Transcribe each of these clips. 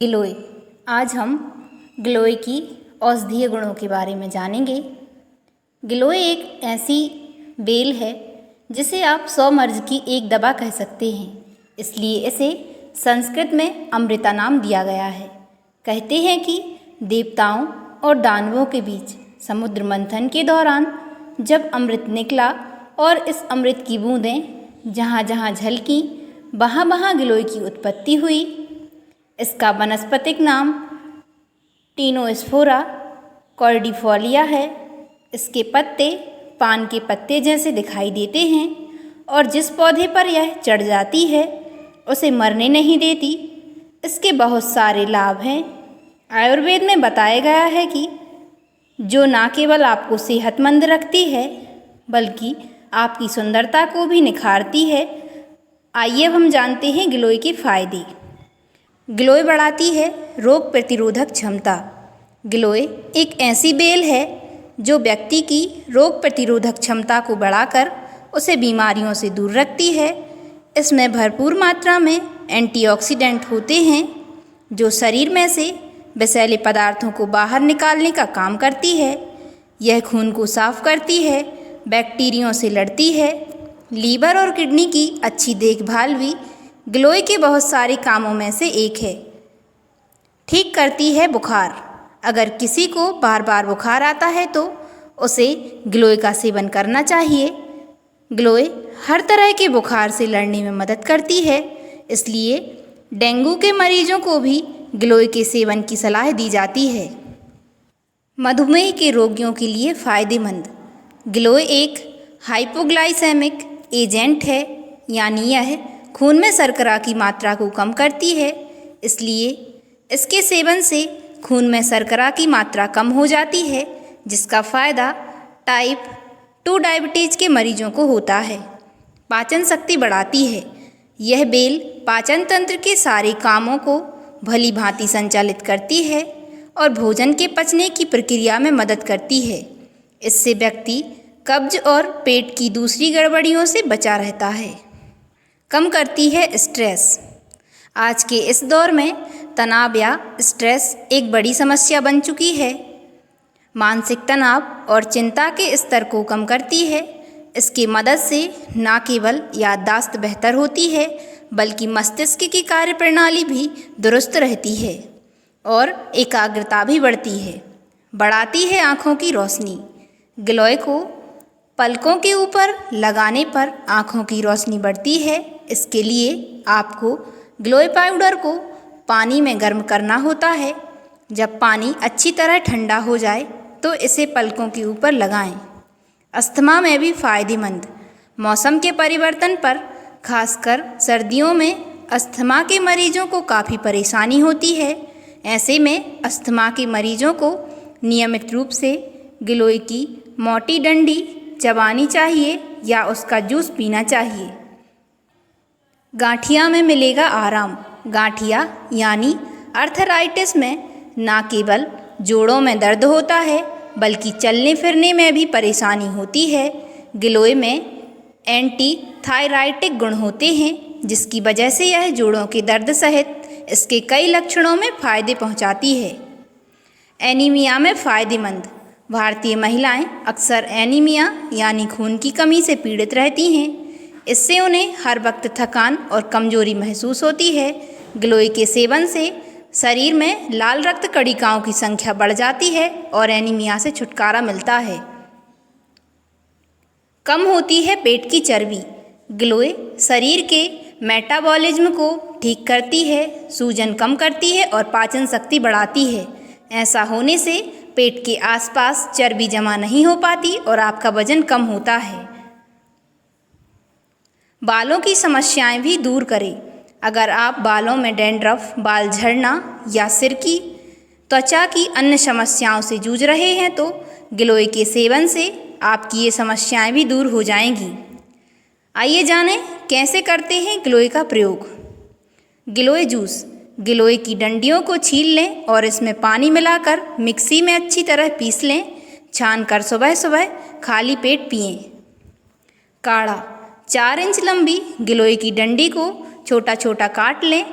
गिलोय। आज हम गिलोय की औषधीय गुणों के बारे में जानेंगे। गिलोय एक ऐसी बेल है जिसे आप 100 मर्ज की एक दवा कह सकते हैं, इसलिए इसे संस्कृत में अमृता नाम दिया गया है। कहते हैं कि देवताओं और दानवों के बीच समुद्र मंथन के दौरान जब अमृत निकला और इस अमृत की बूंदें जहाँ जहाँ झलकी वहाँ वहाँ गिलोय की उत्पत्ति हुई। इसका वनस्पतिक नाम टिनोस्पोरा कॉर्डिफोलिया है। इसके पत्ते पान के पत्ते जैसे दिखाई देते हैं और जिस पौधे पर यह चढ़ जाती है उसे मरने नहीं देती। इसके बहुत सारे लाभ हैं। आयुर्वेद में बताया गया है कि जो न केवल आपको सेहतमंद रखती है बल्कि आपकी सुंदरता को भी निखारती है। आइए अब हम जानते हैं गिलोय के फायदे। गिलोय बढ़ाती है रोग प्रतिरोधक क्षमता। गिलोय एक ऐसी बेल है जो व्यक्ति की रोग प्रतिरोधक क्षमता को बढ़ाकर उसे बीमारियों से दूर रखती है। इसमें भरपूर मात्रा में एंटीऑक्सीडेंट होते हैं जो शरीर में से विषैले पदार्थों को बाहर निकालने का काम करती है। यह खून को साफ करती है, बैक्टीरियों से लड़ती है। लीवर और किडनी की अच्छी देखभाल भी गिलोय के बहुत सारे कामों में से एक है। ठीक करती है बुखार। अगर किसी को बार बार बुखार आता है तो उसे गिलोय का सेवन करना चाहिए। गिलोय हर तरह के बुखार से लड़ने में मदद करती है, इसलिए डेंगू के मरीजों को भी गिलोय के सेवन की सलाह दी जाती है। मधुमेह के रोगियों के लिए फ़ायदेमंद। गिलोय एक हाइपोग्लाइसेमिक एजेंट है, यानी यह खून में शर्करा की मात्रा को कम करती है। इसलिए इसके सेवन से खून में शर्करा की मात्रा कम हो जाती है, जिसका फ़ायदा टाइप 2 डायबिटीज़ के मरीजों को होता है। पाचन शक्ति बढ़ाती है। यह बेल पाचन तंत्र के सारे कामों को भली भांति संचालित करती है और भोजन के पचने की प्रक्रिया में मदद करती है। इससे व्यक्ति कब्ज और पेट की दूसरी गड़बड़ियों से बचा रहता है। कम करती है स्ट्रेस। आज के इस दौर में तनाव या स्ट्रेस एक बड़ी समस्या बन चुकी है। मानसिक तनाव और चिंता के स्तर को कम करती है। इसकी मदद से न केवल याददाश्त बेहतर होती है बल्कि मस्तिष्क की कार्यप्रणाली भी दुरुस्त रहती है और एकाग्रता भी बढ़ती है। बढ़ाती है आँखों की रोशनी। गिलोय को पलकों के ऊपर लगाने पर आँखों की रोशनी बढ़ती है। इसके लिए आपको गिलोय पाउडर को पानी में गर्म करना होता है। जब पानी अच्छी तरह ठंडा हो जाए तो इसे पलकों के ऊपर लगाएं। अस्थमा में भी फ़ायदेमंद। मौसम के परिवर्तन पर खासकर सर्दियों में अस्थमा के मरीजों को काफ़ी परेशानी होती है। ऐसे में अस्थमा के मरीजों को नियमित रूप से गिलोय की मोटी डंडी चबानी चाहिए या उसका जूस पीना चाहिए। गांठिया में मिलेगा आराम। गांठिया यानी अर्थराइटिस में न केवल जोड़ों में दर्द होता है बल्कि चलने फिरने में भी परेशानी होती है। गिलोय में एंटी थायराइटिक गुण होते हैं, जिसकी वजह से यह जोड़ों के दर्द सहित इसके कई लक्षणों में फ़ायदे पहुंचाती है। एनीमिया में फ़ायदेमंद। भारतीय महिलाएं अक्सर एनीमिया यानी खून की कमी से पीड़ित रहती हैं। इससे उन्हें हर वक्त थकान और कमजोरी महसूस होती है। गिलोय के सेवन से शरीर में लाल रक्त कणिकाओं की संख्या बढ़ जाती है और एनीमिया से छुटकारा मिलता है। कम होती है पेट की चर्बी। गिलोय शरीर के मेटाबॉलिज्म को ठीक करती है, सूजन कम करती है और पाचन शक्ति बढ़ाती है। ऐसा होने से पेट के आसपास चर्बी जमा नहीं हो पाती और आपका वजन कम होता है। बालों की समस्याएं भी दूर करें। अगर आप बालों में डैंड्रफ, बाल झड़ना या सिर की त्वचा की अन्य समस्याओं से जूझ रहे हैं तो गिलोय के सेवन से आपकी ये समस्याएं भी दूर हो जाएंगी। आइए जानें कैसे करते हैं गिलोय का प्रयोग। गिलोय जूस। गिलोय की डंडियों को छील लें और इसमें पानी मिलाकर मिक्सी में अच्छी तरह पीस लें। छानकर सुबह सुबह खाली पेट पिएं। काढ़ा। 4 इंच लंबी गिलोय की डंडी को छोटा छोटा काट लें।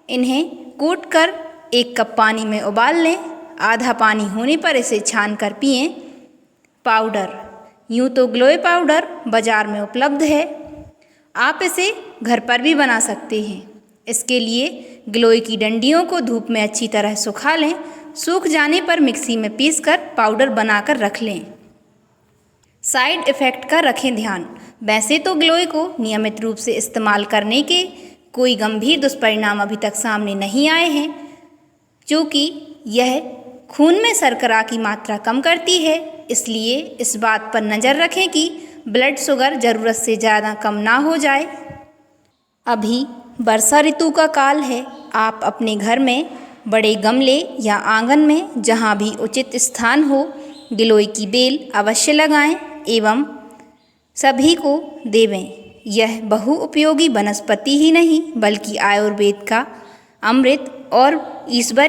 इन्हें कूट कर 1 कप पानी में उबाल लें। आधा पानी होने पर इसे छान कर पिएं। पाउडर। यूँ तो गिलोय पाउडर बाज़ार में उपलब्ध है, आप इसे घर पर भी बना सकते हैं। इसके लिए गिलोय की डंडियों को धूप में अच्छी तरह सुखा लें। सूख जाने पर मिक्सी में पीसकर पाउडर बनाकर रख लें। साइड इफ़ेक्ट का रखें ध्यान। वैसे तो गिलोय को नियमित रूप से इस्तेमाल करने के कोई गंभीर दुष्परिणाम अभी तक सामने नहीं आए हैं, क्योंकि यह खून में शर्करा की मात्रा कम करती है। इसलिए इस बात पर नज़र रखें कि ब्लड शुगर ज़रूरत से ज़्यादा कम ना हो जाए। अभी वर्षा ऋतु का काल है। आप अपने घर में बड़े गमले या आंगन में जहाँ भी उचित स्थान हो गिलोय की बेल अवश्य लगाएं एवं सभी को देवें। यह बहुउपयोगी वनस्पति ही नहीं बल्कि आयुर्वेद का अमृत और ईश्वर